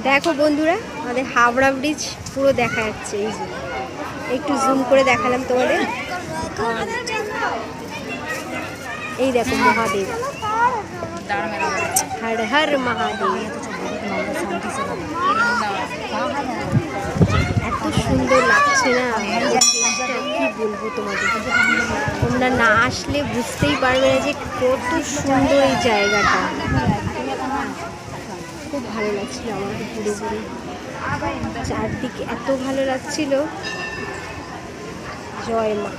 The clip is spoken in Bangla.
দেখো বন্ধুরা, আমাদের হাওড়া ব্রিজ পুরো দেখা যাচ্ছে। এই যে একটু জুম করে দেখালাম তোমাদের। এই দেখো মহাদেব, হর হর মহাদেব। এত সুন্দর লাগছে না, কি বলবো তোমাদের। তোমরা না আসলে বুঝতেই পারবে না যে কত সুন্দর এই জায়গাটা। খুব ভালো লাগছিল আমাকে ঘুরে ঘুরে, চারদিকে এত ভালো লাগছিল। জয় মা।